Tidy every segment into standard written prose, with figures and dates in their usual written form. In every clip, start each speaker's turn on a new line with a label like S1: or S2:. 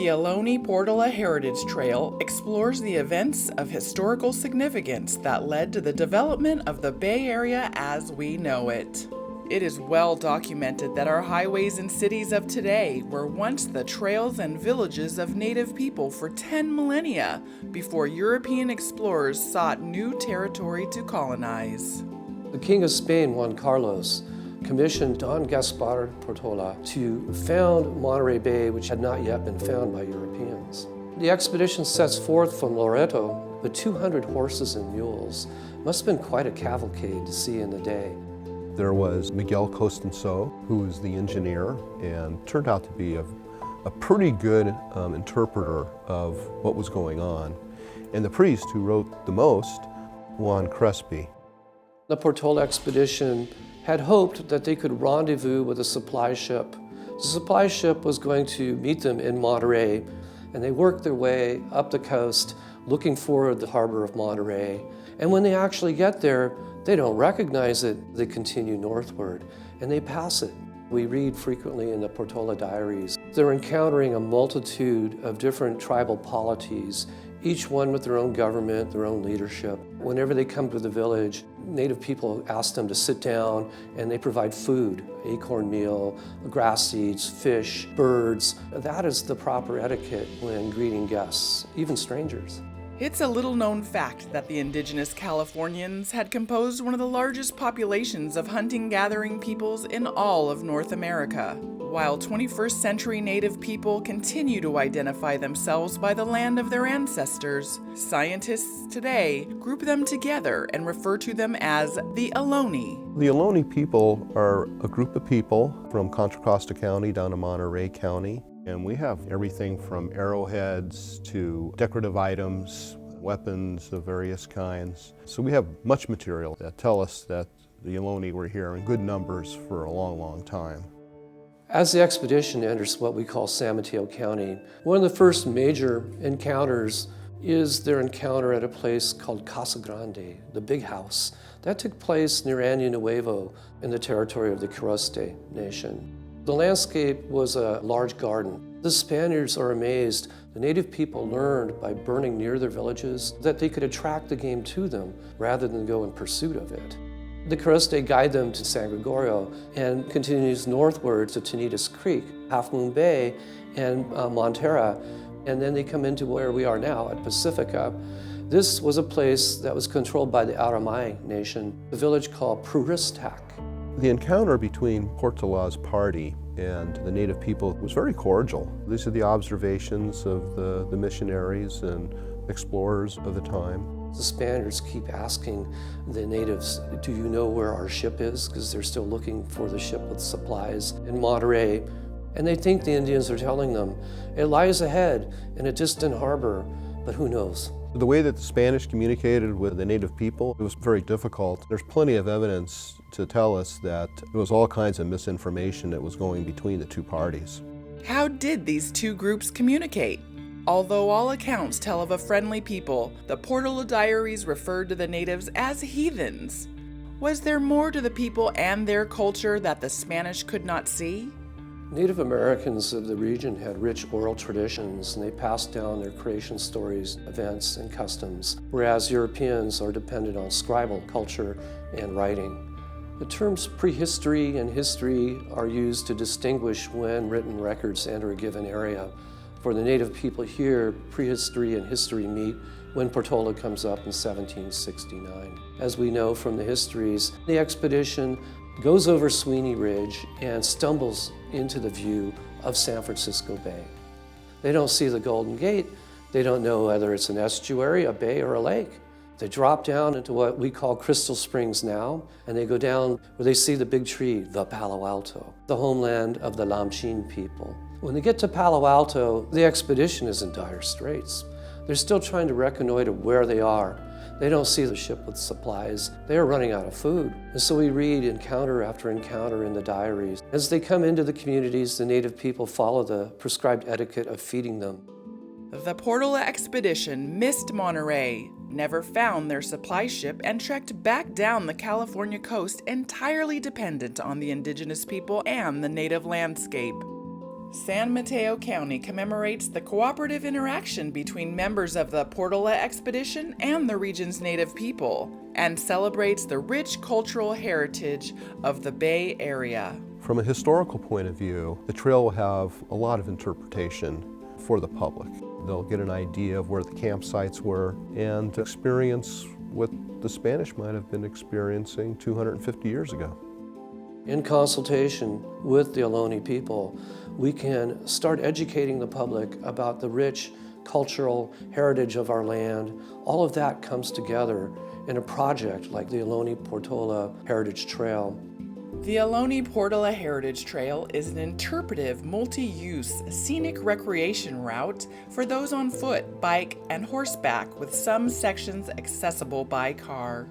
S1: Ohlone Portola Heritage Trail explores the events of historical significance that led to the development of the Bay Area as we know it. It is well documented that our highways and cities of today were once the trails and villages of native people for 10 millennia before European explorers sought new territory to colonize.
S2: The King of Spain, Juan Carlos, commissioned Don Gaspar Portola to found Monterey Bay, which had not yet been found by Europeans. The expedition sets forth from Loreto with 200 horses and mules. Must have been quite a cavalcade to see in the day.
S3: There was Miguel Costanzo, who was the engineer and turned out to be a pretty good interpreter of what was going on. And the priest who wrote the most, Juan Crespi.
S2: The Portola expedition had hoped that they could rendezvous with a supply ship. The supply ship was going to meet them in Monterey, and they worked their way up the coast looking for the harbor of Monterey. And when they actually get there, they don't recognize it. They continue northward, and they pass it. We read frequently in the Portola diaries, they're encountering a multitude of different tribal polities, each one with their own government, their own leadership. Whenever they come to the village, native people ask them to sit down, and they provide food, acorn meal, grass seeds, fish, birds. That is the proper etiquette when greeting guests, even strangers.
S1: It's a little-known fact that the indigenous Californians had composed one of the largest populations of hunting-gathering peoples in all of North America. While 21st century Native people continue to identify themselves by the land of their ancestors, scientists today group them together and refer to them as the Ohlone.
S3: The Ohlone people are a group of people from Contra Costa County down to Monterey County. And we have everything from arrowheads to decorative items, weapons of various kinds. So we have much material that tell us that the Ohlone were here in good numbers for a long, long time.
S2: As the expedition enters what we call San Mateo County, one of the first major encounters is their encounter at a place called Casa Grande, the Big House. That took place near Año Nuevo in the territory of the Quiriste Nation. The landscape was a large garden. The Spaniards are amazed. The native people learned by burning near their villages that they could attract the game to them rather than go in pursuit of it. The Quiriste guide them to San Gregorio and continues northward to Tenitas Creek, Half Moon Bay, and Montera, and then they come into where we are now at Pacifica. This was a place that was controlled by the Aramay Nation, a village called Puristac.
S3: The encounter between Portola's party and the native people was very cordial. These are the observations of the missionaries and explorers of the time.
S2: The Spaniards keep asking the natives, do you know where our ship is? Because they're still looking for the ship with supplies in Monterey. And they think the Indians are telling them, it lies ahead in a distant harbor, but who knows?
S3: The way that the Spanish communicated with the native people, it was very difficult. There's plenty of evidence to tell us that there was all kinds of misinformation that was going between the two parties.
S1: How did these two groups communicate? Although all accounts tell of a friendly people, the Portola diaries referred to the natives as heathens. Was there more to the people and their culture that the Spanish could not see?
S2: Native Americans of the region had rich oral traditions, and they passed down their creation stories, events, and customs, whereas Europeans are dependent on scribal culture and writing. The terms prehistory and history are used to distinguish when written records enter a given area. For the native people here, prehistory and history meet when Portola comes up in 1769. As we know from the histories, the expedition goes over Sweeney Ridge and stumbles into the view of San Francisco Bay. They don't see the Golden Gate. They don't know whether it's an estuary, a bay, or a lake. They drop down into what we call Crystal Springs now, and they go down where they see the big tree, the Palo Alto, the homeland of the Lamchin people. When they get to Palo Alto, the expedition is in dire straits. They're still trying to reconnoiter where they are. They don't see the ship with supplies. They are running out of food. And so we read encounter after encounter in the diaries. As they come into the communities, the native people follow the prescribed etiquette of feeding them.
S1: The Portola expedition missed Monterey, never found their supply ship, and trekked back down the California coast entirely dependent on the indigenous people and the native landscape. San Mateo County commemorates the cooperative interaction between members of the Portola expedition and the region's native people, and celebrates the rich cultural heritage of the Bay Area.
S3: From a historical point of view, the trail will have a lot of interpretation for the public. They'll get an idea of where the campsites were and experience what the Spanish might have been experiencing 250 years ago.
S2: In consultation with the Ohlone people, we can start educating the public about the rich cultural heritage of our land. All of that comes together in a project like the Ohlone Portola Heritage Trail.
S1: The Ohlone Portola Heritage Trail is an interpretive, multi-use, scenic recreation route for those on foot, bike, and horseback, with some sections accessible by car.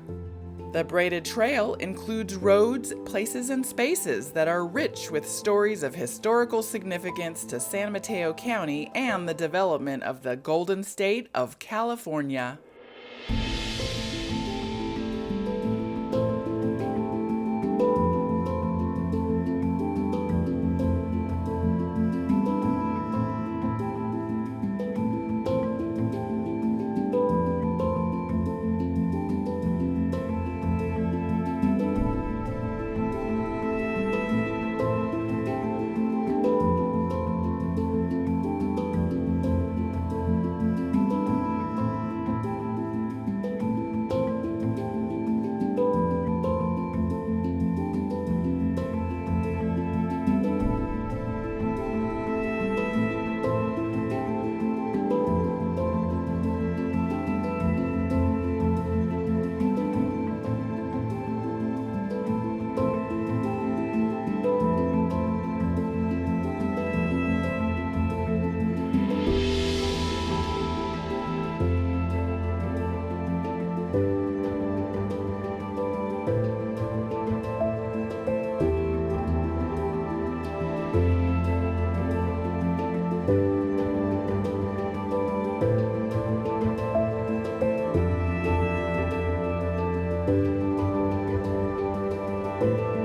S1: The braided trail includes roads, places, and spaces that are rich with stories of historical significance to San Mateo County and the development of the Golden State of California.
S2: Thank you.